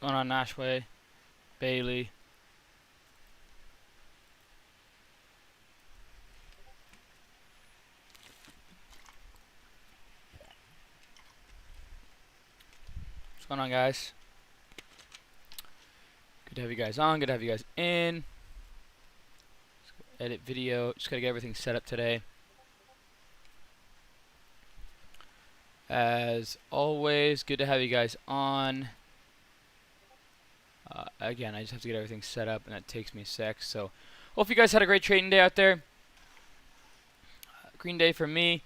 Going on Nashway, Bailey. What's going on, guys? Good to have you guys on. Good to have you guys in. Edit video. Just gotta get everything set up today. As always, good to have you guys on. Again, I just have to get everything set up, and that takes me a sec. So, hope you guys had a great trading day out there. Green day for me.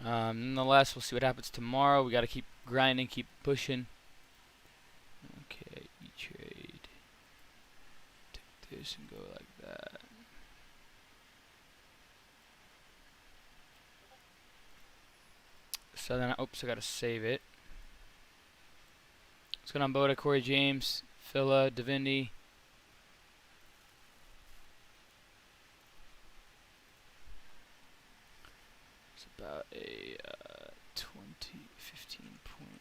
Nonetheless, we'll see what happens tomorrow. We got to keep grinding, keep pushing. Okay, E-Trade. Take this and go like that. So then, oops, I got to save it. What's going on, Boda, Corey James, Phila, Divinity? It's about a 15 point.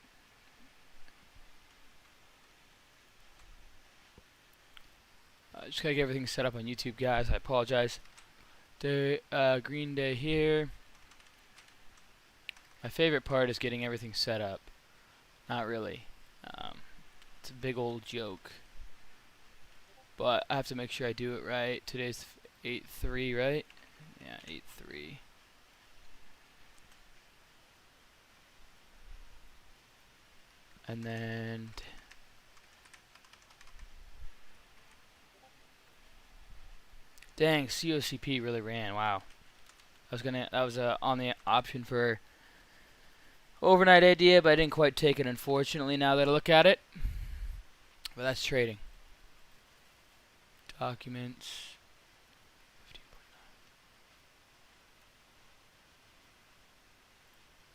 Just gotta get everything set up on YouTube, guys. I apologize. Green day here. My favorite part is getting everything set up. Not really. It's a big old joke. But I have to make sure I do it right. Today's 8/3, right? Yeah, 8/3. And then dang, COCP really ran. Wow. That was on the option for overnight idea, but I didn't quite take it, unfortunately, now that I look at it. But that's trading. Documents. 15.9.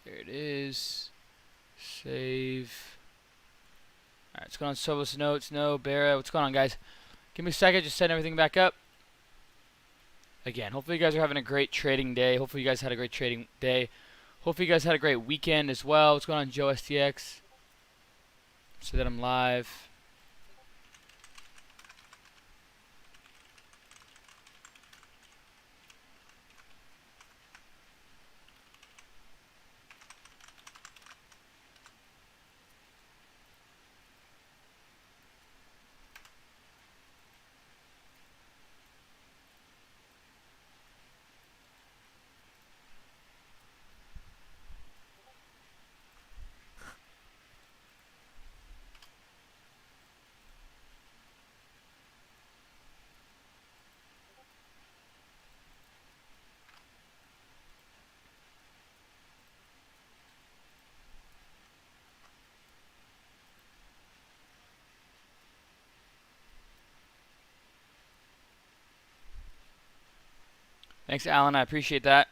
There it is. Save. Alright, what's going on, Sobos Notes? No, Barra. What's going on, guys? Give me a second, just setting everything back up. Again, hopefully you guys are having a great trading day. Hopefully you guys had a great trading day. Hopefully you guys had a great weekend as well. What's going on, Joe STX? So that I'm live. Thanks, Alan. I appreciate that.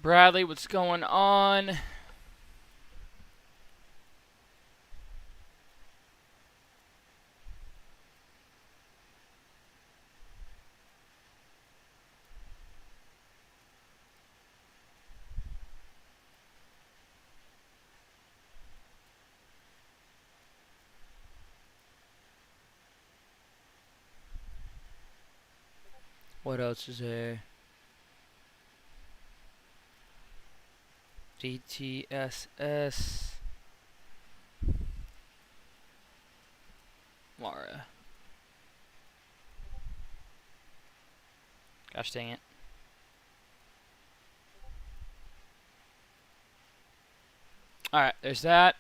Bradley, what's going on? What else is there? DTSS. Mara. Gosh dang it. Alright, there's that.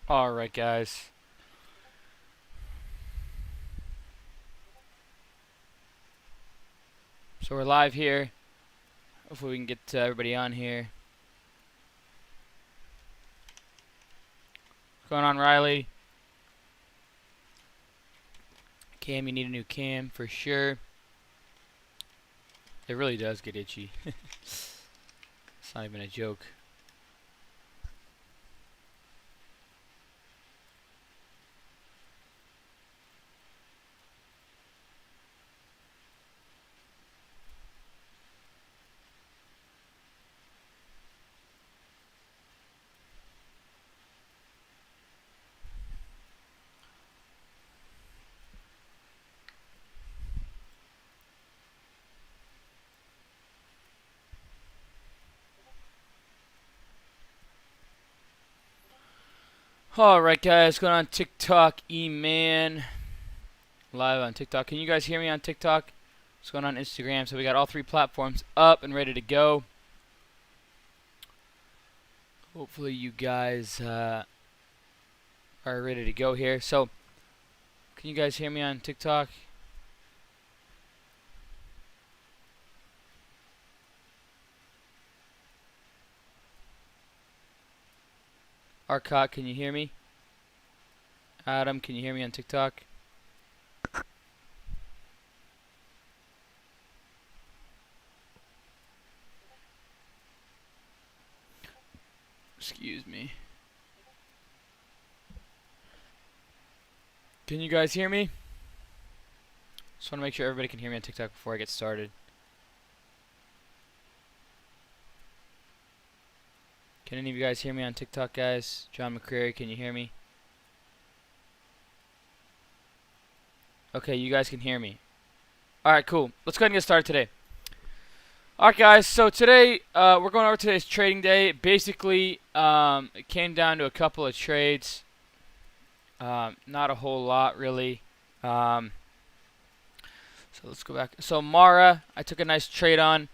Alright, guys. So we're live here. Hopefully we can get everybody on here. What's going on, Riley? Cam, you need a new cam for sure. It really does get itchy. It's not even a joke. Alright, guys, what's going on TikTok? E-Man live on TikTok. Can you guys hear me on TikTok? What's going on Instagram? So we got all 3 platforms up and ready to go. Hopefully you guys are ready to go here. So, can you guys hear me on TikTok? Arcot, can you hear me? Adam, can you hear me on TikTok? Excuse me. Can you guys hear me? Just want to make sure everybody can hear me on TikTok before I get started. Can any of you guys hear me on TikTok, guys? John McCreary, can you hear me? Okay, you guys can hear me. Alright, cool. Let's go ahead and get started today. Alright, guys, so today, we're going over today's trading day. Basically, it came down to a couple of trades. Not a whole lot, really. So let's go back. So Mara, I took a nice trade on.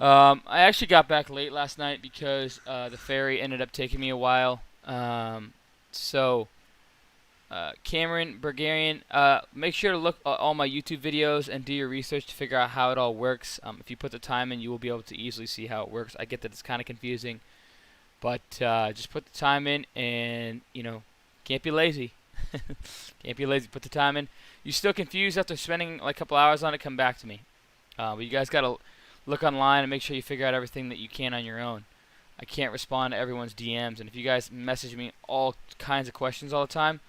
I actually got back late last night because the ferry ended up taking me a while. Cameron Bulgarian, make sure to look at all my YouTube videos and do your research to figure out how it all works. If you put the time in, you will be able to easily see how it works. I get that it's kind of confusing, but just put the time in, and can't be lazy. Can't be lazy. Put the time in. You're still confused after spending like a couple hours on it, come back to me. But you guys gotta look online and make sure you figure out everything that you can on your own. I can't respond to everyone's DMs, and if you guys message me all kinds of questions all the time,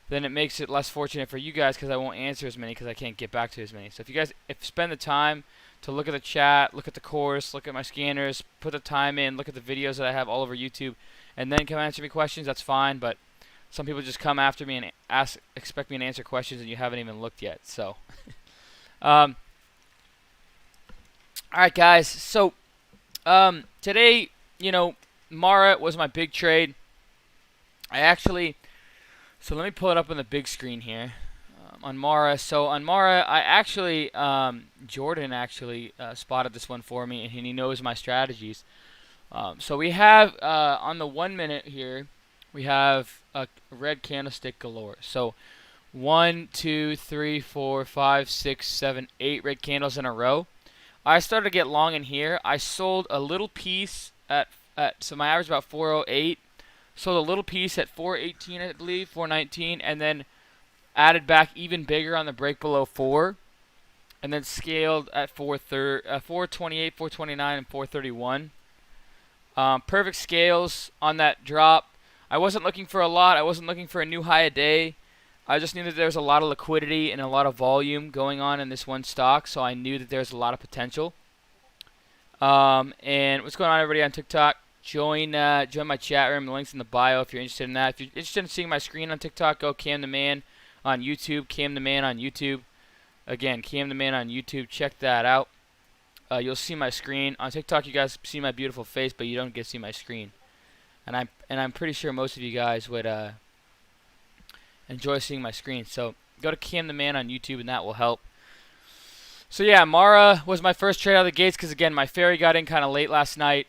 then it makes it less fortunate for you guys because I won't answer as many because I can't get back to as many. So if you guys spend the time to look at the chat, look at the course, look at my scanners, put the time in, look at the videos that I have all over YouTube, and then come answer me questions, that's fine. But some people just come after me and expect me to answer questions, and you haven't even looked yet. So, all right, guys. So today, Mara was my big trade. So let me pull it up on the big screen here on Mara. So on Mara, Jordan actually spotted this one for me, and he knows my strategies. So we have on the 1 minute here, we have a red candlestick galore. So 1, 2, 3, 4, 5, 6, 7, 8 red candles in a row. I started to get long in here. I sold a little piece so my average about 408. Sold a little piece at 418, I believe, 419, and then added back even bigger on the break below 4, and then scaled at 428, 429, and 431. Perfect scales on that drop. I wasn't looking for a lot. I wasn't looking for a new high a day. I just knew that there was a lot of liquidity and a lot of volume going on in this one stock, so I knew that there's a lot of potential. And what's going on, everybody on TikTok? Join my chat room. The link's in the bio if you're interested in that. If you're interested in seeing my screen on TikTok, go Cam the Man on YouTube. Cam the Man on YouTube. Again, Cam the Man on YouTube. Check that out. You'll see my screen. On TikTok, you guys see my beautiful face, but you don't get to see my screen. And I'm pretty sure most of you guys would enjoy seeing my screen. So go to Cam the Man on YouTube, and that will help. So yeah, Mara was my first trade out of the gates because, again, my ferry got in kind of late last night.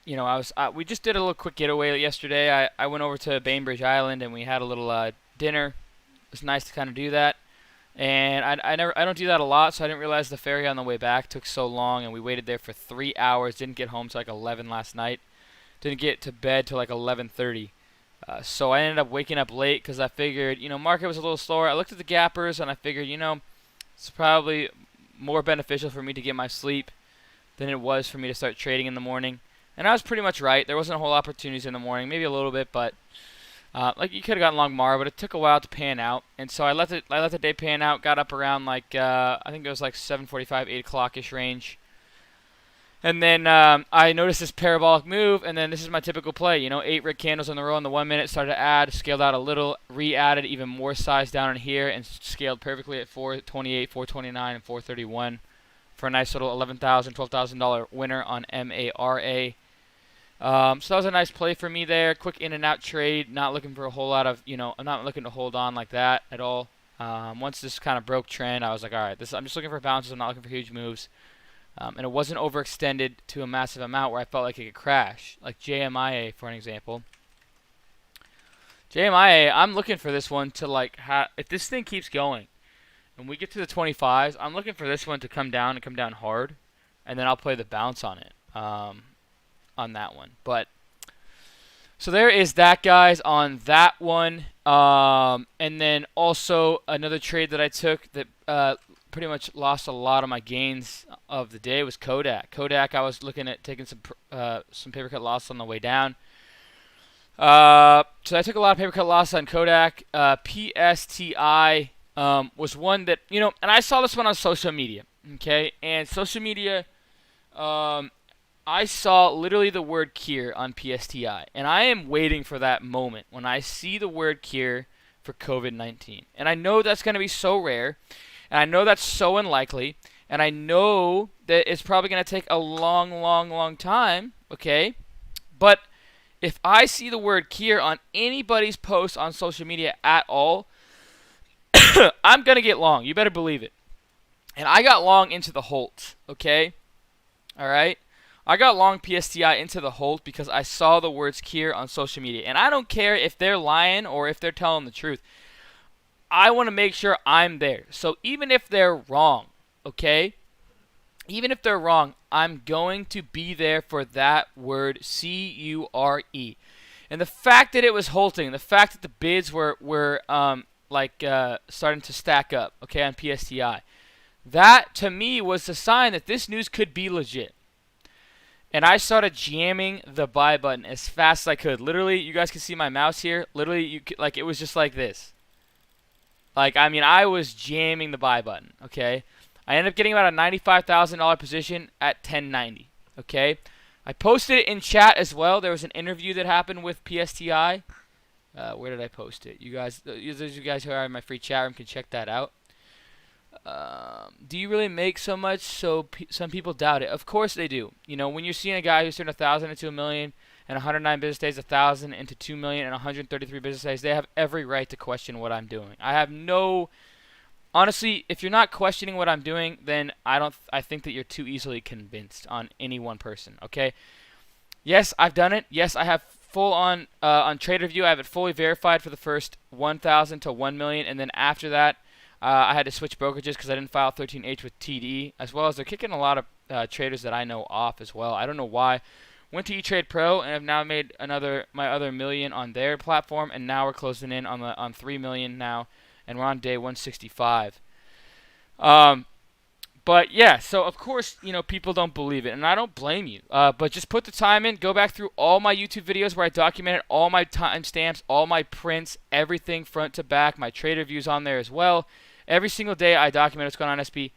you know, we just did a little quick getaway yesterday. I went over to Bainbridge Island and we had a little dinner. It was nice to kind of do that. And I don't do that a lot, so I didn't realize the ferry on the way back took so long, and we waited there for 3 hours. Didn't get home till like 11 last night. Didn't get to bed till like 11:30. So I ended up waking up late because I figured, you know, market was a little slower. I looked at the gappers and I figured, you know, it's probably more beneficial for me to get my sleep than it was for me to start trading in the morning. And I was pretty much right. There wasn't a whole opportunities in the morning, maybe a little bit, but like you could have gotten long Mara, but it took a while to pan out. And so I let the day pan out. Got up around like I think it was like 7:45, 8 o'clock ish range. And then I noticed this parabolic move, and then this is my typical play. You know, 8 red candles in the row in the 1 minute, started to add, scaled out a little, re-added even more size down in here, and scaled perfectly at 428, 429, and 431 for a nice little $11,000, $12,000 winner on MARA. So that was a nice play for me there. Quick in and out trade, not looking for a whole lot of, you know, I'm not looking to hold on like that at all. Once this kind of broke trend, I was like, all right, I'm just looking for bounces. I'm not looking for huge moves. And it wasn't overextended to a massive amount where I felt like it could crash, like JMIA for an example. JMIA, I'm looking for this one to like, if this thing keeps going, and we get to the 25s, I'm looking for this one to come down and come down hard, and then I'll play the bounce on it, on that one. But so there is that, guys, on that one. And then also another trade that I took that pretty much lost a lot of my gains of the day was KODAK. KODAK, I was looking at taking some paper cut loss on the way down. So I took a lot of paper cut loss on KODAK. PSTI was one that, you know, and I saw this one on social media. Okay, and social media, I saw literally the word cure on PSTI, and I am waiting for that moment when I see the word cure for COVID-19. And I know that's going to be so rare. And I know that's so unlikely, and I know that it's probably going to take a long, long, long time, okay? But if I see the word cure on anybody's post on social media at all, I'm going to get long. You better believe it. And I got long into the Holt, okay? All right? I got long PSTI into the Holt because I saw the words cure on social media. And I don't care if they're lying or if they're telling the truth. I want to make sure I'm there. So even if they're wrong, okay? Even if they're wrong, I'm going to be there for that word, C-U-R-E. And the fact that it was halting, the fact that the bids were starting to stack up, okay, on PSTI, that to me was the sign that this news could be legit. And I started jamming the buy button as fast as I could. Literally, you guys can see my mouse here. Literally, it was just like this. Like, I mean, I was jamming the buy button, okay? I ended up getting about a $95,000 position at 1090, okay? I posted it in chat as well. There was an interview that happened with PSTI. Where did I post it? You guys, those of you guys who are in my free chat room can check that out. Do you really make so much so some people doubt it? Of course they do. You know, when you're seeing a guy who's turned 1,000 into 1,000,000 and 109 business days, 1,000 into 2,000,000 and 133 business days, they have every right to question what I'm doing. I have no, honestly, if you're not questioning what I'm doing, then I think that you're too easily convinced on any one person. Okay. Yes, I've done it. Yes, I have full on TraderView. I have it fully verified for the first 1,000 to 1,000,000, and then after that, I had to switch brokerages because I didn't file 13H with TD, as well as they're kicking a lot of traders that I know off as well. I don't know why. Went to E-Trade Pro and have now made my other million on their platform, and now we're closing in on 3 million now, and we're on day 165. But yeah, so of course, you know, people don't believe it, and I don't blame you. But just put the time in. Go back through all my YouTube videos where I documented all my timestamps, all my prints, everything front to back. My trader views on there as well. Every single day I document what's going on SB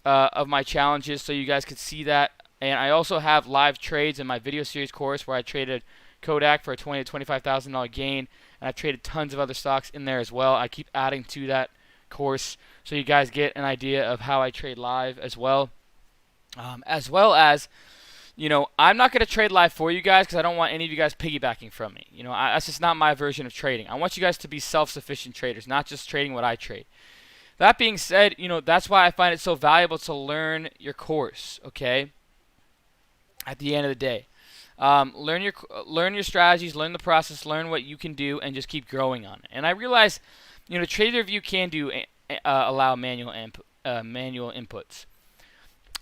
of my challenges, so you guys could see that. And I also have live trades in my video series course where I traded KODAK for a $20,000 to $25,000 gain, and I've traded tons of other stocks in there as well. I keep adding to that course so you guys get an idea of how I trade live as well. As well as, you know, I'm not going to trade live for you guys because I don't want any of you guys piggybacking from me. You know, that's just not my version of trading. I want you guys to be self-sufficient traders, not just trading what I trade. That being said, you know, that's why I find it so valuable to learn your course, okay? At the end of the day. Learn your strategies, learn the process, learn what you can do, and just keep growing on it. And I realize, trader view can do allow manual inputs.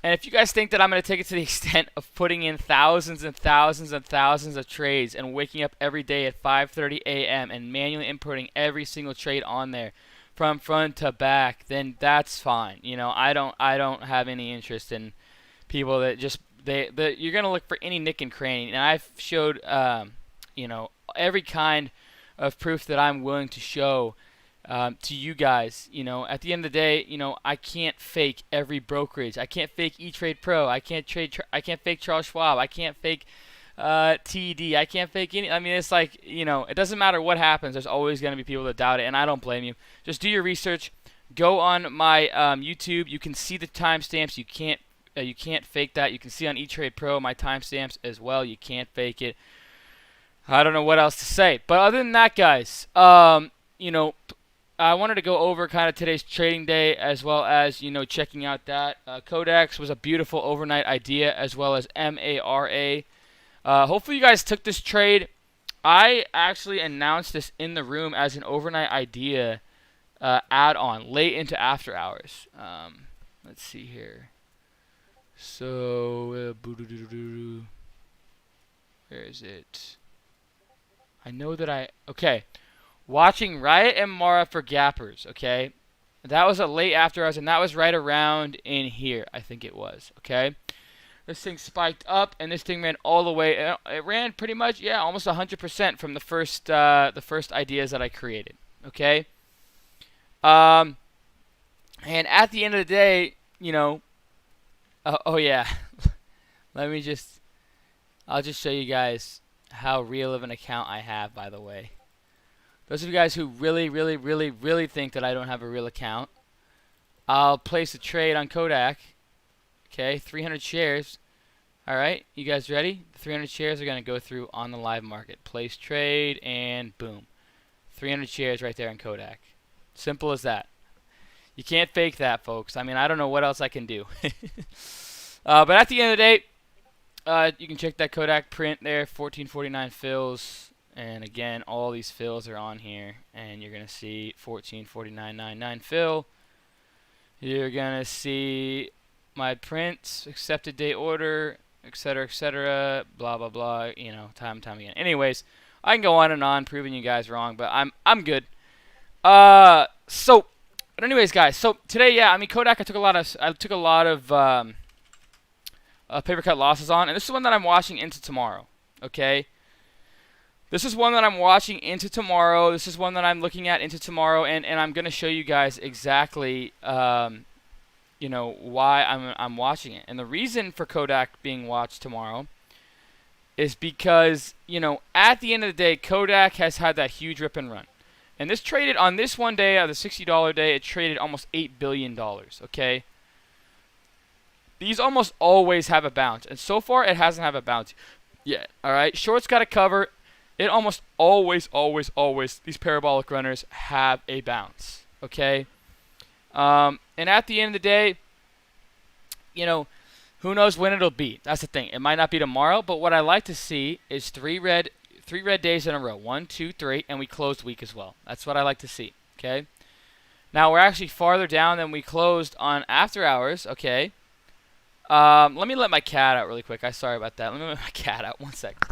And if you guys think that I'm going to take it to the extent of putting in thousands and thousands and thousands of trades and waking up every day at 5:30 a.m. and manually inputting every single trade on there from front to back, then that's fine. I don't have any interest in people that just you're going to look for any nick and cranny. And I've showed every kind of proof that I'm willing to show to you guys. At the end of the day, I can't fake every brokerage. I can't fake E-Trade Pro. I can't fake Charles Schwab. I can't fake TD. I can't fake any. I mean, it's like, it doesn't matter what happens. There's always going to be people that doubt it, and I don't blame you. Just do your research. Go on my YouTube. You can see the timestamps. You can't fake that. You can see on E-Trade Pro my timestamps as well. You can't fake it. I don't know what else to say. But other than that, guys, I wanted to go over kind of today's trading day, as well as, checking out that. KODAK was a beautiful overnight idea, as well as MRNA. Hopefully you guys took this trade. I actually announced this in the room as an overnight idea add-on late into after hours. Let's see here. So, where is it? I know that okay. Watching Riot and Mara for gappers, okay? That was a late after hours, and that was right around in here, I think it was, okay? This thing spiked up, and this thing ran all the way. It ran pretty much, almost 100% from the first ideas that I created, okay? And at the end of the day, oh yeah, I'll just show you guys how real of an account I have, by the way. Those of you guys who really, really, really, really think that I don't have a real account, I'll place a trade on KODAK. Okay, 300 shares. All right, you guys ready? The 300 shares are going to go through on the live market. Place trade, and boom. 300 shares right there in KODAK. Simple as that. You can't fake that, folks. I mean, I don't know what else I can do. But at the end of the day, you can check that KODAK print there, 1449 fills. And again, all these fills are on here, and you're going to see 1449.99 fill. You're going to see my prints, accepted date order, etc., blah, blah, blah, time and time again. Anyways, I can go on and on proving you guys wrong, but I'm good. But anyways, guys, so today, KODAK, I took a lot of paper cut losses on, and this is one that I'm watching into tomorrow, okay? This is one that I'm watching into tomorrow. This is one that I'm looking at into tomorrow, and I'm going to show you guys exactly, why I'm watching it. And the reason for KODAK being watched tomorrow is because, at the end of the day, KODAK has had that huge rip and run. And this traded on this one day, the $60 day, it traded almost $8 billion, okay? These almost always have a bounce, and so far it hasn't had a bounce yet, all right? Shorts got to cover. It almost always, these parabolic runners have a bounce, okay? And at the end of the day, who knows when it'll be? That's the thing. It might not be tomorrow, but what I like to see is three red days in a row. 1, 2, 3, and we closed week as well. That's what I like to see, okay? Now, we're actually farther down than we closed on after hours, okay? Let me let my cat out really quick. I'm sorry about that. Let me let my cat out. 1 second.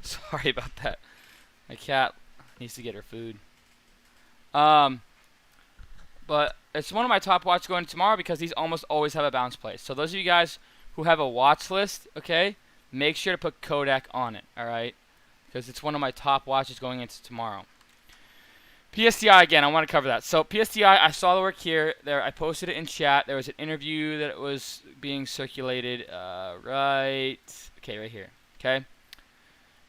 Sorry about that. My cat needs to get her food. But it's one of my top watches going tomorrow because these almost always have a bounce play. So those of you guys who have a watch list, okay, make sure to put KODAK on it, all right? Because it's one of my top watches going into tomorrow. PSTI, again, I want to cover that. So PSTI, I saw the work here. There, I posted it in chat. There was an interview that was being circulated right here, okay?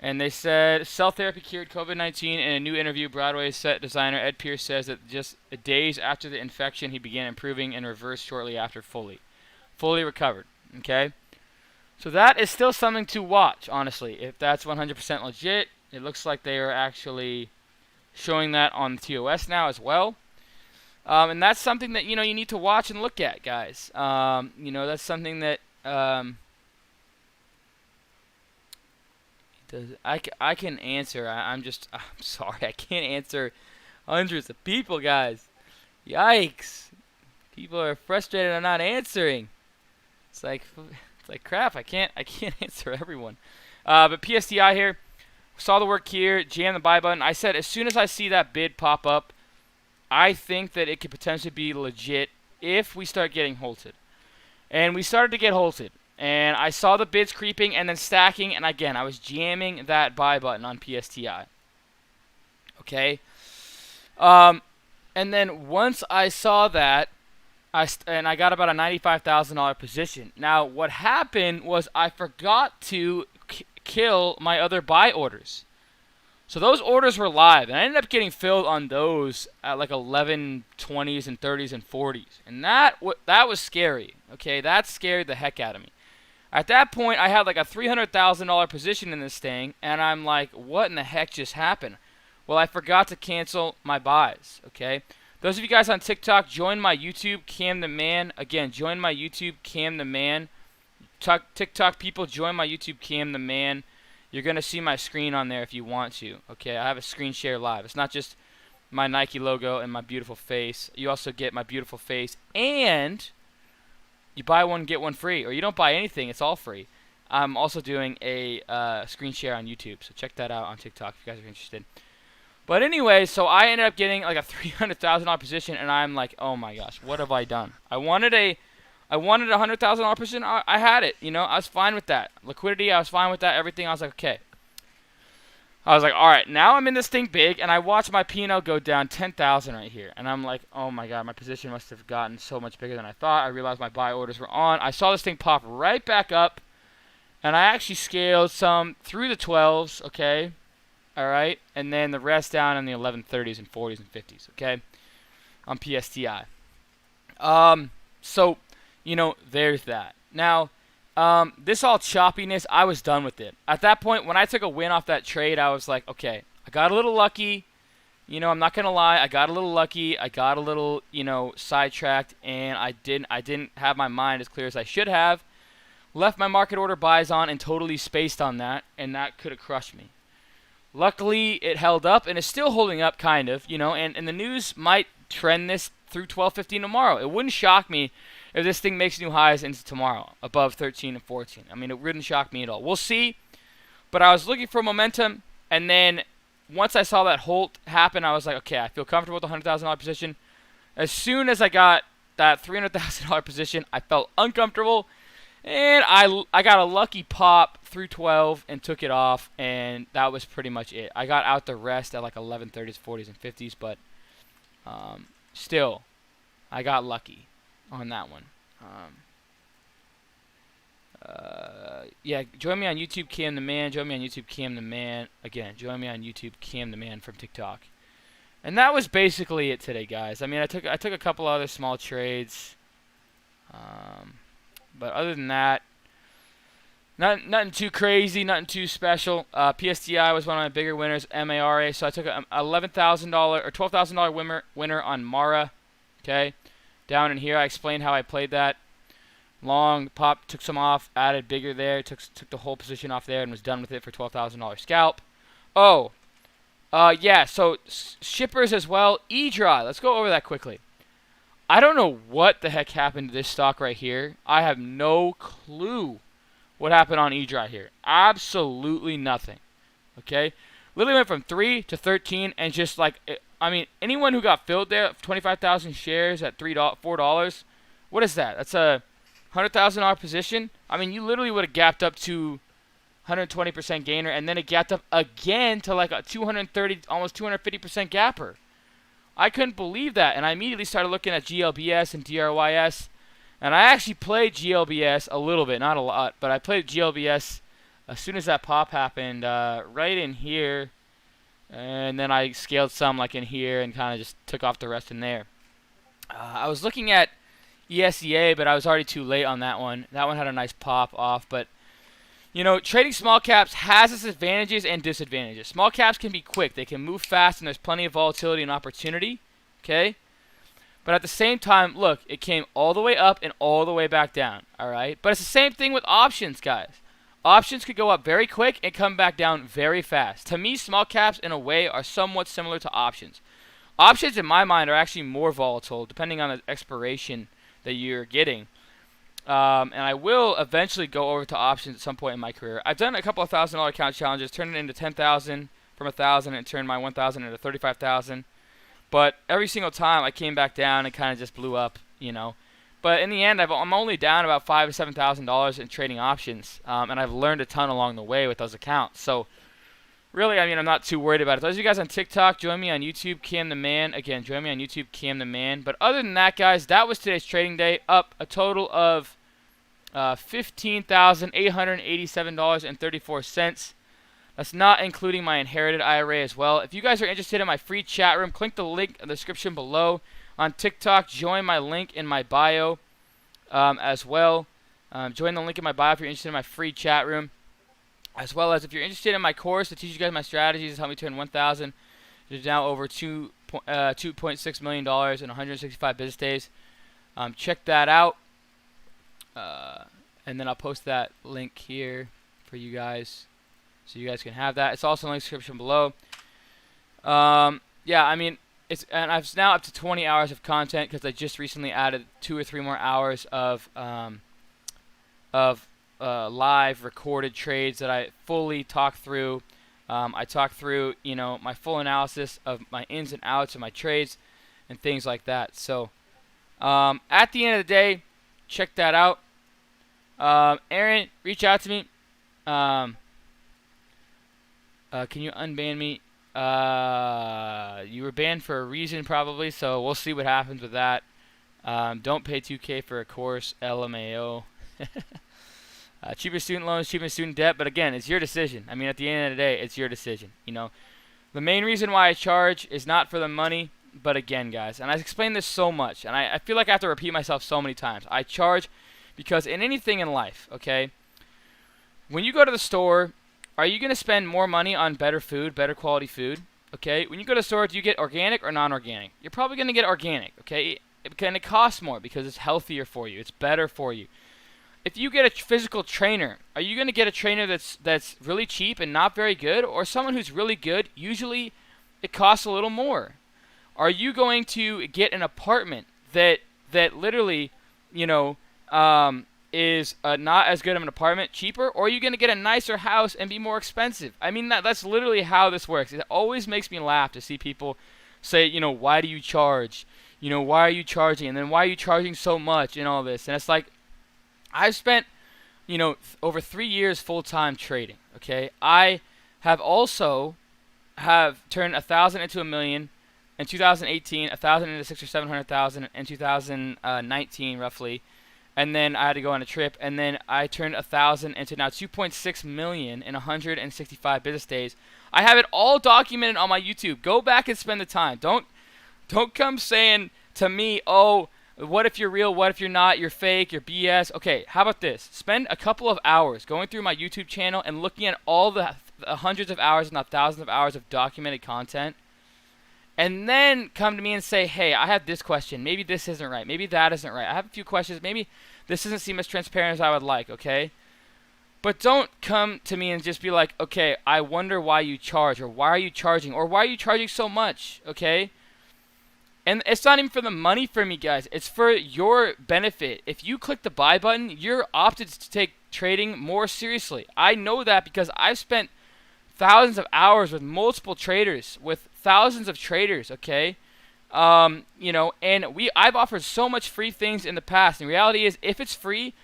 And they said, cell therapy cured COVID-19. In a new interview, Broadway set designer Ed Pierce says that just days after the infection, he began improving and reversed shortly after fully recovered. Okay? So that is still something to watch, honestly. If that's 100% legit, it looks like they are actually showing that on the TOS now as well. And that's something that, you know, you need to watch and look at, guys. You know, that's something that I can answer. I'm sorry, I can't answer hundreds of people, guys. Yikes. People are frustrated I'm not answering. It's like crap. I can't answer everyone. But PSTI here, saw the work here, jam the buy button. I said as soon as I see that bid pop up, I think that it could potentially be legit if we start getting halted. And we started to get halted. And I saw the bids creeping and then stacking, and again, I was jamming that buy button on PSTI. Okay? And then once I saw that, I got about a $95,000 position. Now, what happened was I forgot to kill my other buy orders. So those orders were live, and I ended up getting filled on those at like 11, 20s, and 30s, and 40s. And that was scary, okay? That scared the heck out of me. At that point, I had like a $300,000 position in this thing, and I'm like, what in the heck just happened? Well, I forgot to cancel my buys, okay? Those of you guys on TikTok, join my YouTube, Cam the Man. Again, join my YouTube, Cam the Man. TikTok people, join my YouTube, Cam the Man. You're going to see my screen on there if you want to, okay? I have a screen share live. It's not just my Nike logo and my beautiful face. You also get my beautiful face, and you buy one, get one free. Or you don't buy anything, it's all free. I'm also doing a screen share on YouTube, so check that out on TikTok if you guys are interested. But anyway, so I ended up getting like a $300,000 position, and I'm like, oh my gosh, what have I done? I wanted a $100,000 position. I had it, you know. I was fine with that. Liquidity, I was fine with that. Everything, I was like, okay. I was like, all right, now I'm in this thing big, and I watched my P&L go down 10,000 right here, and I'm like, oh my god, my position must have gotten so much bigger than I thought. I realized my buy orders were on. I saw this thing pop right back up, and I actually scaled some through the 12s, okay. All right, and then the rest down in the 1130s and 40s and 50s, okay, on PSTI. So, you know, there's that. Now, this all choppiness, I was done with it. At that point, when I took a win off that trade, I was like, okay, I got a little lucky. You know, I'm not gonna lie, I got a little lucky. I got a little, you know, sidetracked, and I didn't have my mind as clear as I should have. Left my market order buys on and totally spaced on that, and that could have crushed me. Luckily, it held up, and it's still holding up, kind of, you know, and the news might trend this through 12:15 tomorrow. It wouldn't shock me if this thing makes new highs into tomorrow, above 13 and 14. I mean, it wouldn't shock me at all. We'll see, but I was looking for momentum, and then once I saw that halt happen, I was like, okay, I feel comfortable with the $100,000 position. As soon as I got that $300,000 position, I felt uncomfortable, and I got a lucky pop through 12 and took it off, and that was pretty much it. I got out the rest at like 1130s, 40s, and 50s, but still, I got lucky on that one. Yeah, join me on YouTube, Cam the Man. Join me on YouTube, Cam the Man. Again, join me on YouTube, Cam the Man from TikTok. And that was basically it today, guys. I mean, I took a couple other small trades. But other than that, nothing too crazy, nothing too special. PSTI was one of my bigger winners, MARA. So I took an $11,000 or $12,000 winner on Mara. Okay, down in here I explained how I played that. Long pop, took some off, added bigger there, took the whole position off there, and was done with it for $12,000 scalp. Oh, yeah. So shippers as well. eDry. Let's go over that quickly. I don't know what the heck happened to this stock right here. I have no clue what happened on eDry here. Absolutely nothing. Okay? Literally went from 3 to 13 and just like, I mean, anyone who got filled there, 25,000 shares at $4, what is that? That's a $100,000 position. I mean, you literally would have gapped up to 120% gainer, and then it gapped up again to like a 230, almost 250% gapper. I couldn't believe that, and I immediately started looking at GLBS and DRYS, and I actually played GLBS a little bit, not a lot, but I played GLBS as soon as that pop happened, right in here, and then I scaled some like in here and kind of just took off the rest in there. I was looking at ESEA, but I was already too late on that one. That one had a nice pop off, but You know, trading small caps has its advantages and disadvantages. Small caps can be quick. They can move fast, and there's plenty of volatility and opportunity. Okay? But at the same time, look, it came all the way up and all the way back down. All right? But it's the same thing with options, guys. Options could go up very quick and come back down very fast. To me, small caps, in a way, are somewhat similar to options. Options, in my mind, are actually more volatile, depending on the expiration that you're getting. And I will eventually go over to options at some point in my career. I've done a couple of $1,000 account challenges, turned it into 10,000 from 1,000, and turned my 1,000 into 35,000. But every single time I came back down and kind of just blew up, you know. But in the end, I'm only down about $5,000 to $7,000 in trading options, and I've learned a ton along the way with those accounts. So really, I mean, I'm not too worried about it. Those of you guys on TikTok, join me on YouTube, Cam the Man. Again, join me on YouTube, Cam the Man. But other than that, guys, that was today's trading day. Up a total of $15,887.34. That's not including my inherited IRA as well. If you guys are interested in my free chat room, click the link in the description below. On TikTok, join my link in my bio as well. Join the link in my bio if you're interested in my free chat room. As well as if you're interested in my course to teach you guys my strategies to help me turn 1,000 to now over $2.6 million in 165 business days. Check that out. And then I'll post that link here for you guys so you guys can have that. It's also in the description below. Yeah, I mean, and I've now up to 20 hours of content because I just recently added 2 or 3 more hours of live recorded trades that I fully talk through. I talk through, you know, my full analysis of my ins and outs of my trades and things like that. So at the end of the day, check that out. Aaron, reach out to me. Can you unban me? You were banned for a reason probably, so we'll see what happens with that. Don't pay $2K for a course, LMAO. Cheaper student loans, cheaper student debt, but again, it's your decision. I mean, at the end of the day, it's your decision. You know, the main reason why I charge is not for the money, but again, guys, and I explained this so much, and I feel like I have to repeat myself so many times. I charge because in anything in life, okay, when you go to the store, are you going to spend more money on better food, better quality food? Okay, when you go to the store, do you get organic or non-organic? You're probably going to get organic, okay? And it costs more because it's healthier for you. It's better for you. If you get a physical trainer, are you going to get a trainer that's really cheap and not very good, or someone who's really good? Usually, it costs a little more. Are you going to get an apartment that literally, you know, is not as good of an apartment, cheaper, or are you going to get a nicer house and be more expensive? I mean, that's literally how this works. It always makes me laugh to see people say, you know, why do you charge? You know, why are you charging? And then why are you charging so much and all this? And it's like, I've spent, you know, over 3 years full-time trading, okay? I have also turned 1,000 into $1 million in 2018, 1,000 into 600,000 or 700,000 in 2019 roughly. And then I had to go on a trip, and then I turned 1,000 into now 2.6 million in 165 business days. I have it all documented on my YouTube. Go back and spend the time. Don't come saying to me, oh, what if you're real? What if you're not? You're fake. You're BS. Okay, how about this? Spend a couple of hours going through my YouTube channel and looking at all the hundreds of hours, if not thousands of hours of documented content. And then come to me and say, hey, I have this question. Maybe this isn't right. Maybe that isn't right. I have a few questions. Maybe this doesn't seem as transparent as I would like, okay? But don't come to me and just be like, okay, I wonder why you charge, or why are you charging, or why are you charging so much, okay? And it's not even for the money for me, guys. It's for your benefit. If you click the buy button, you're opted to take trading more seriously. I know that because I've spent thousands of hours with multiple traders, with thousands of traders, okay? You know, and I've offered so much free things in the past. And the reality is, if it's free,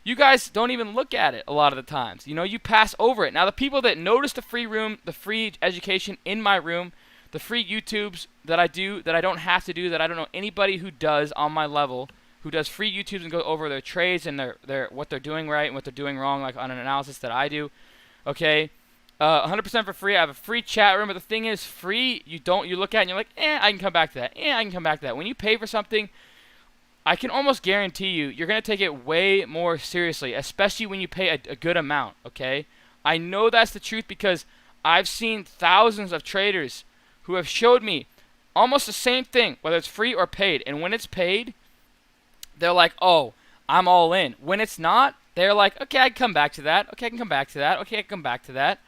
you guys don't even look at it a lot of the times. You know, you pass over it. Now, the people that notice the free room, the free education in my room, the free YouTubes that I do, that I don't have to do, that I don't know anybody who does on my level, who does free YouTubes and go over their trades and their what they're doing right and what they're doing wrong, like on an analysis that I do, okay? 100% for free. I have a free chat room, but the thing is, free, you look at it and you're like, I can come back to that. I can come back to that. When you pay for something, I can almost guarantee you're going to take it way more seriously, especially when you pay a good amount, okay? I know that's the truth because I've seen thousands of traders who have showed me almost the same thing, whether it's free or paid. And when it's paid, they're like, oh, I'm all in. When it's not, they're like, okay, I can come back to that. Okay, I can come back to that. Okay, I can come back to that.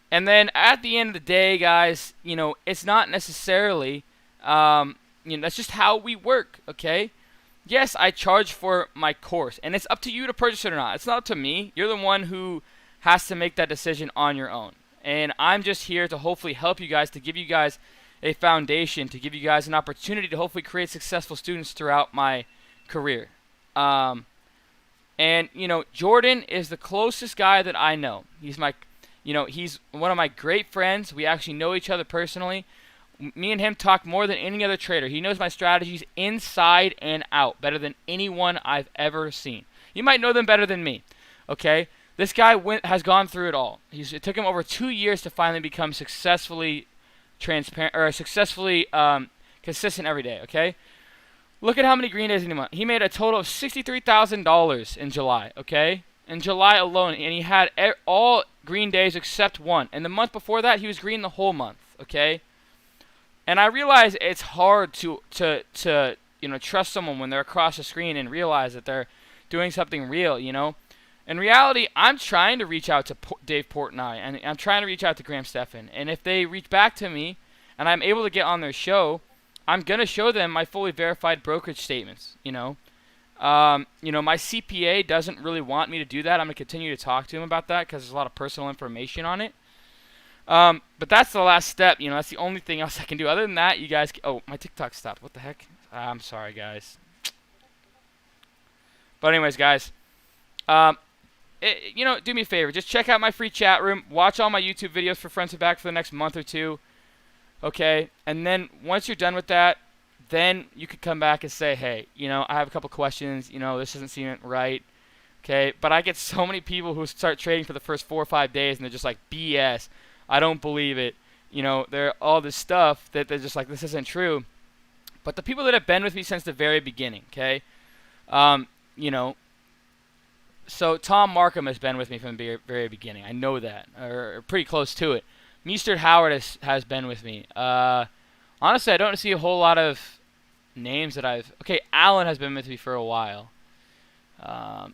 And then at the end of the day, guys, it's not necessarily, that's just how we work, okay? Yes, I charge for my course, and it's up to you to purchase it or not. It's not up to me. You're the one who has to make that decision on your own. And I'm just here to hopefully help you guys, to give you guys a foundation, to give you guys an opportunity to hopefully create successful students throughout my career. And Jordan is the closest guy that I know. He's he's one of my great friends. We actually know each other personally. Me and him talk more than any other trader. He knows my strategies inside and out better than anyone I've ever seen. You might know them better than me, okay? This guy has gone through it all. It took him over 2 years to finally become successfully transparent or successfully consistent every day, okay? Look at how many green days in a month. He made a total of $63,000 in July, okay? In July alone, and he had all green days except one. And the month before that, he was green the whole month, okay? And I realize it's hard to trust someone when they're across the screen and realize that they're doing something real, In reality, I'm trying to reach out to Dave Portnoy, and I'm trying to reach out to Graham Stephan. And if they reach back to me and I'm able to get on their show, I'm going to show them my fully verified brokerage statements, My CPA doesn't really want me to do that. I'm going to continue to talk to him about that because there's a lot of personal information on it. But that's the last step, That's the only thing else I can do. Other than that, you guys... Oh, my TikTok stopped. What the heck? I'm sorry, guys. But anyways, guys, do me a favor. Just check out my free chat room. Watch all my YouTube videos for Friends and Back for the next month or two. Okay? And then once you're done with that, then you could come back and say, hey, I have a couple questions. This doesn't seem right. Okay? But I get so many people who start trading for the first 4 or 5 days, and they're just like, BS. I don't believe it. They're all this stuff that they're just like, this isn't true. But the people that have been with me since the very beginning, okay? So Tom Markham has been with me from the very beginning. I know that, or pretty close to it. Mr. Howard has been with me. Honestly, I don't see a whole lot of names that I've... Okay, Alan has been with me for a while.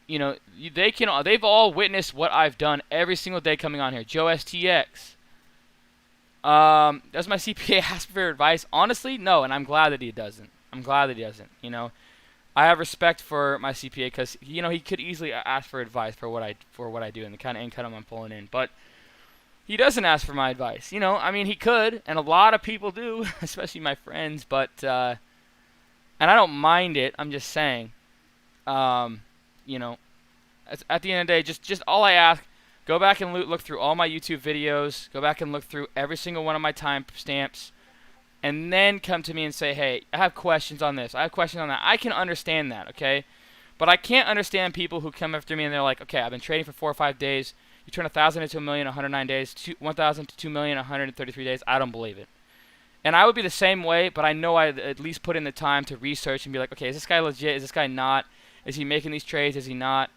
They've all witnessed what I've done every single day coming on here. Joe STX. Does my CPA ask for advice? Honestly, no, and I'm glad that he doesn't. I have respect for my CPA because he could easily ask for advice for what I do and the kind of income I'm pulling in, but he doesn't ask for my advice. He could, and a lot of people do, especially my friends, but and I don't mind it. I'm just saying, at the end of the day, just all I ask. Go back and look through all my YouTube videos. Go back and look through every single one of my timestamps. And then come to me and say, hey, I have questions on this. I have questions on that. I can understand that, okay? But I can't understand people who come after me and they're like, okay, I've been trading for 4 or 5 days. You turn 1,000 into 1 million in 109 days. 1,000 to 2 million in 133 days. I don't believe it. And I would be the same way, but I know I'd at least put in the time to research and be like, okay, is this guy legit? Is this guy not? Is he making these trades? Is he not?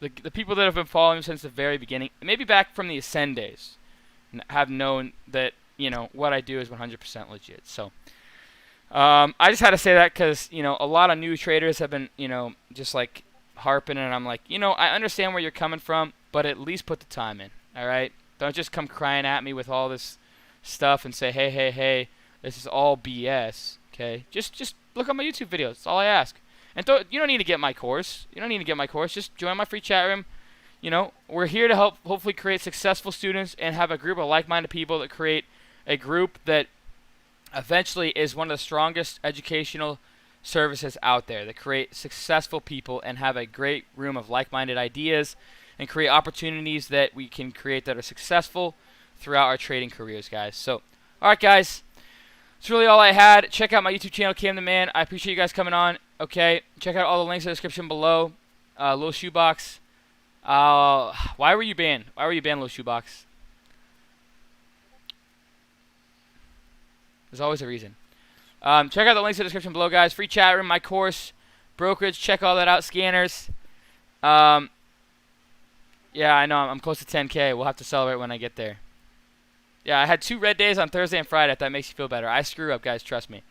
The people that have been following him since the very beginning, maybe back from the Ascend days, have known that, what I do is 100% legit. So, I just had to say that because, a lot of new traders have been, just like harping, and I'm like, I understand where you're coming from, but at least put the time in, all right? Don't just come crying at me with all this stuff and say, hey, this is all BS, okay? Just look at my YouTube videos. That's all I ask. And you don't need to get my course. Just join my free chat room. We're here to help hopefully create successful students and have a group of like-minded people that create a group that eventually is one of the strongest educational services out there, that create successful people and have a great room of like-minded ideas and create opportunities that we can create that are successful throughout our trading careers, guys. So, all right, guys. That's really all I had. Check out my YouTube channel, Cam the Man. I appreciate you guys coming on. Okay, check out all the links in the description below. Little Shoebox. Why were you banned? Little Shoebox? There's always a reason. Check out the links in the description below, guys. Free chat room, my course, brokerage. Check all that out. Scanners. Yeah, I know. I'm close to 10K. We'll have to celebrate when I get there. Yeah, I had 2 red days on Thursday and Friday, if that makes you feel better. I screw up, guys. Trust me.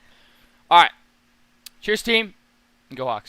All right. Cheers, team. And go Hawks.